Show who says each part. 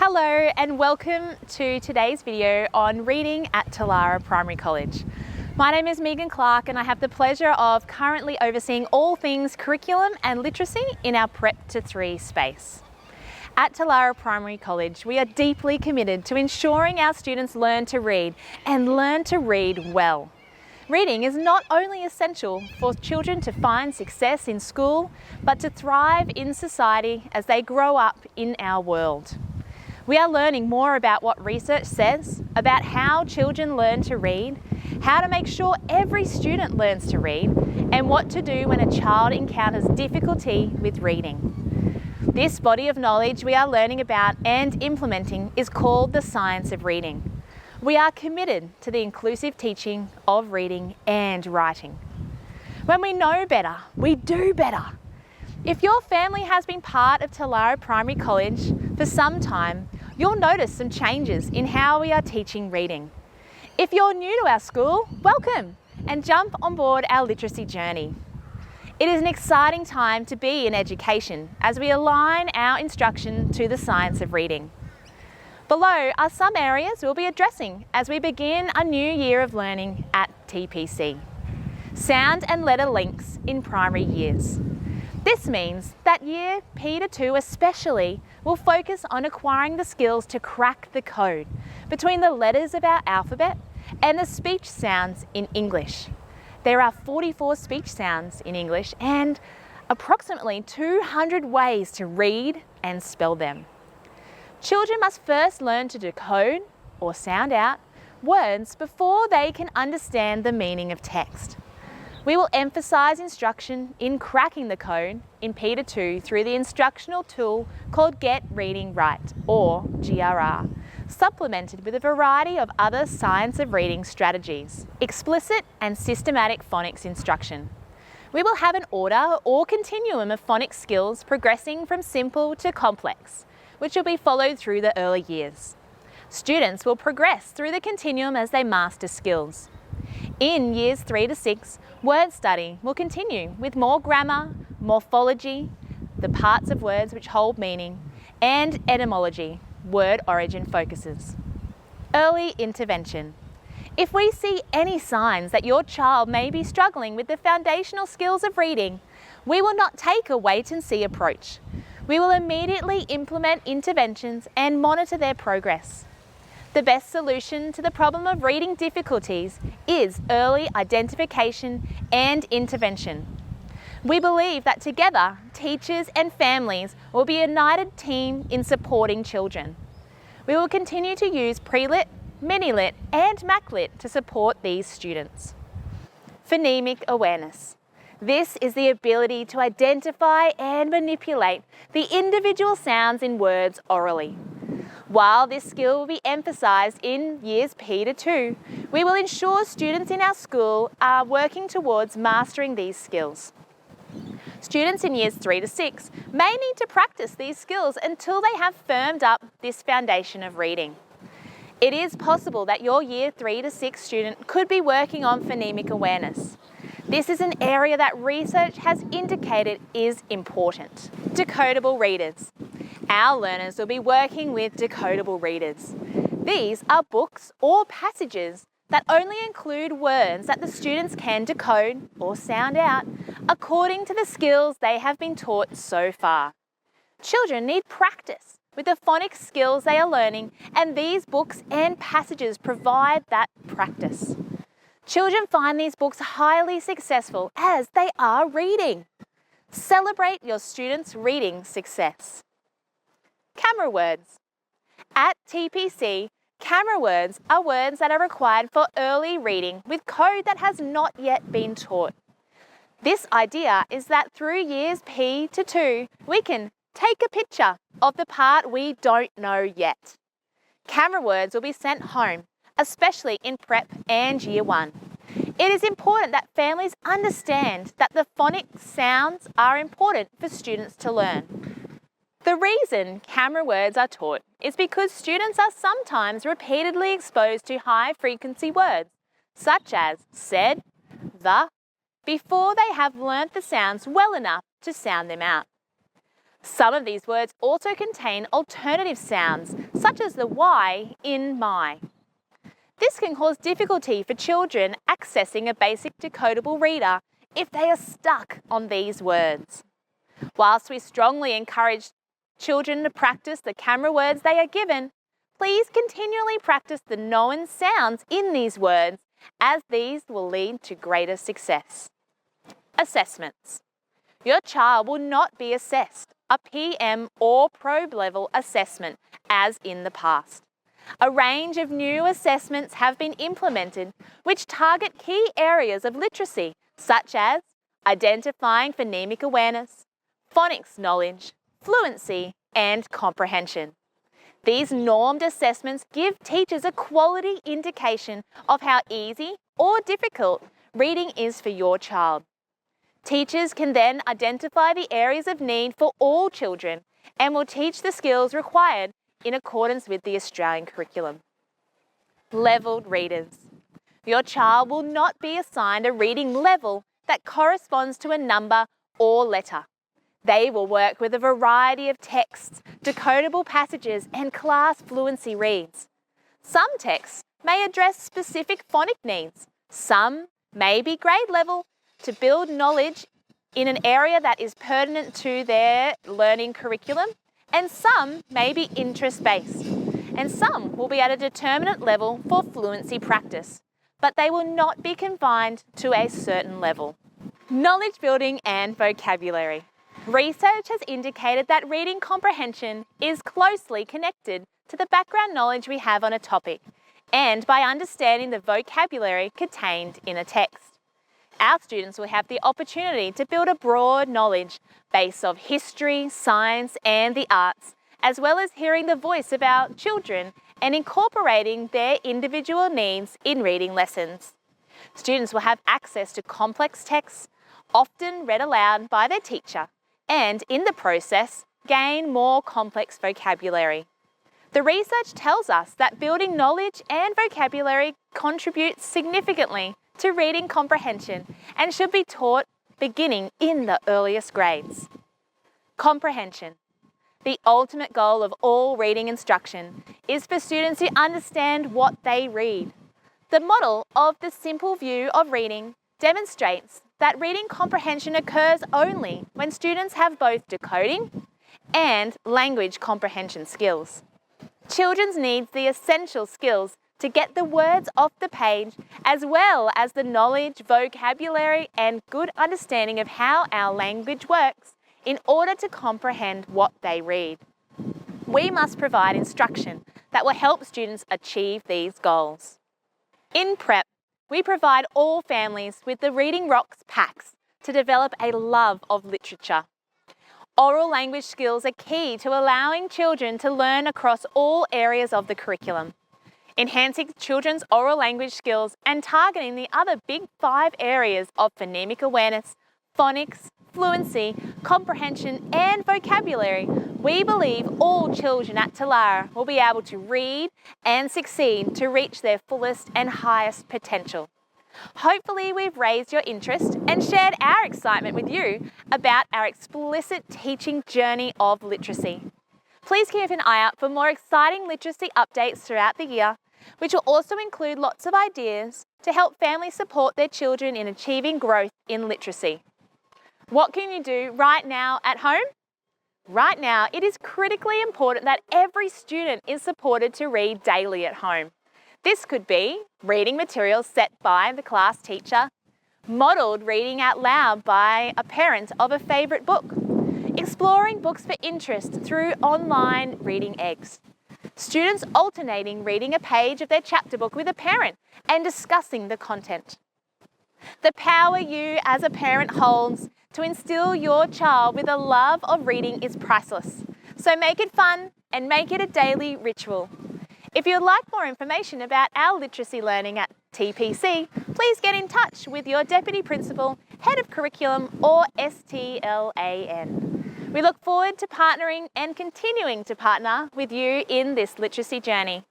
Speaker 1: Hello and welcome to today's video on reading at Talara Primary College. My name is Megan Clark and I have the pleasure of currently overseeing all things curriculum and literacy in our Prep to 3 space. At Talara Primary College, we are deeply committed to ensuring our students learn to read and learn to read well. Reading is not only essential for children to find success in school, but to thrive in society as they grow up in our world. We are learning more about what research says about how children learn to read, how to make sure every student learns to read, and what to do when a child encounters difficulty with reading. This body of knowledge we are learning about and implementing is called the science of reading. We are committed to the inclusive teaching of reading and writing. When we know better, we do better. If your family has been part of Talara Primary College for some time, you'll notice some changes in how we are teaching reading. If you're new to our school, welcome and jump on board our literacy journey. It is an exciting time to be in education as we align our instruction to the science of reading. Below are some areas we'll be addressing as we begin a new year of learning at TPC. Sound and letter links in primary years. This means that year P to 2 especially will focus on acquiring the skills to crack the code between the letters of our alphabet and the speech sounds in English. There are 44 speech sounds in English and approximately 200 ways to read and spell them. Children must first learn to decode or sound out words before they can understand the meaning of text. We will emphasise instruction in cracking the code in P to 2 through the instructional tool called Get Reading Right, or GRR, supplemented with a variety of other science of reading strategies. Explicit and systematic phonics instruction. We will have an order or continuum of phonics skills progressing from simple to complex, which will be followed through the early years. Students will progress through the continuum as they master skills. In years 3 to 6, word study will continue with more grammar, morphology, the parts of words which hold meaning, and etymology, word origin focuses. Early intervention. If we see any signs that your child may be struggling with the foundational skills of reading, we will not take a wait and see approach. We will immediately implement interventions and monitor their progress. The best solution to the problem of reading difficulties is early identification and intervention. We believe that together, teachers and families will be a united team in supporting children. We will continue to use pre-lit, mini-lit and mac-lit to support these students. Phonemic awareness. This is the ability to identify and manipulate the individual sounds in words orally. While this skill will be emphasised in years P to 2, we will ensure students in our school are working towards mastering these skills. Students in years 3 to 6 may need to practice these skills until they have firmed up this foundation of reading. It is possible that your year 3 to 6 student could be working on phonemic awareness. This is an area that research has indicated is important. Decodable readers. Our learners will be working with decodable readers. These are books or passages that only include words that the students can decode or sound out according to the skills they have been taught so far. Children need practice with the phonics skills they are learning, and these books and passages provide that practice. Children find these books highly successful as they are reading. Celebrate your students' reading success. Camera words. At TPC, camera words are words that are required for early reading with code that has not yet been taught. This idea is that through years P to 2, we can take a picture of the part we don't know yet. Camera words will be sent home, especially in prep and year 1. It is important that families understand that the phonic sounds are important for students to learn. The reason camera words are taught is because students are sometimes repeatedly exposed to high-frequency words, such as said, the, before they have learnt the sounds well enough to sound them out. Some of these words also contain alternative sounds, such as the Y in my. This can cause difficulty for children accessing a basic decodable reader if they are stuck on these words. Whilst we strongly encourage children to practice the camera words they are given, please continually practice the known sounds in these words, as these will lead to greater success. Assessments. Your child will not be assessed a PM or probe level assessment as in the past. A range of new assessments have been implemented which target key areas of literacy, such as identifying phonemic awareness, phonics knowledge, fluency, and comprehension. These normed assessments give teachers a quality indication of how easy or difficult reading is for your child. Teachers can then identify the areas of need for all children and will teach the skills required in accordance with the Australian curriculum. Levelled readers. Your child will not be assigned a reading level that corresponds to a number or letter. They will work with a variety of texts, decodable passages, and class fluency reads. Some texts may address specific phonic needs. Some may be grade level to build knowledge in an area that is pertinent to their learning curriculum, and some may be interest-based, and some will be at a determinate level for fluency practice, but they will not be confined to a certain level. Knowledge building and vocabulary. Research has indicated that reading comprehension is closely connected to the background knowledge we have on a topic, and by understanding the vocabulary contained in a text. Our students will have the opportunity to build a broad knowledge base of history, science, and the arts, as well as hearing the voice of our children and incorporating their individual needs in reading lessons. Students will have access to complex texts, often read aloud by their teacher, and in the process, gain more complex vocabulary. The research tells us that building knowledge and vocabulary contributes significantly to reading comprehension and should be taught beginning in the earliest grades. Comprehension. The ultimate goal of all reading instruction is for students to understand what they read. The model of the simple view of reading demonstrates that reading comprehension occurs only when students have both decoding and language comprehension skills. Children need the essential skills to get the words off the page, as well as the knowledge, vocabulary, and good understanding of how our language works in order to comprehend what they read. We must provide instruction that will help students achieve these goals. In prep, we provide all families with the Reading Rocks packs to develop a love of literature. Oral language skills are key to allowing children to learn across all areas of the curriculum. Enhancing children's oral language skills and targeting the other big 5 areas of phonemic awareness, phonics, fluency, comprehension, and vocabulary, we believe all children at Talara will be able to read and succeed to reach their fullest and highest potential. Hopefully we've raised your interest and shared our excitement with you about our explicit teaching journey of literacy. Please keep an eye out for more exciting literacy updates throughout the year, which will also include lots of ideas to help families support their children in achieving growth in literacy. What can you do right now at home? Right now, it is critically important that every student is supported to read daily at home. This could be reading materials set by the class teacher, modelled reading out loud by a parent of a favourite book, exploring books for interest through online reading eggs, students alternating reading a page of their chapter book with a parent and discussing the content. The power you as a parent holds to instill your child with a love of reading is priceless. So make it fun and make it a daily ritual. If you'd like more information about our literacy learning at TPC, please get in touch with your Deputy Principal, Head of Curriculum or STLAN. We look forward to partnering and continuing to partner with you in this literacy journey.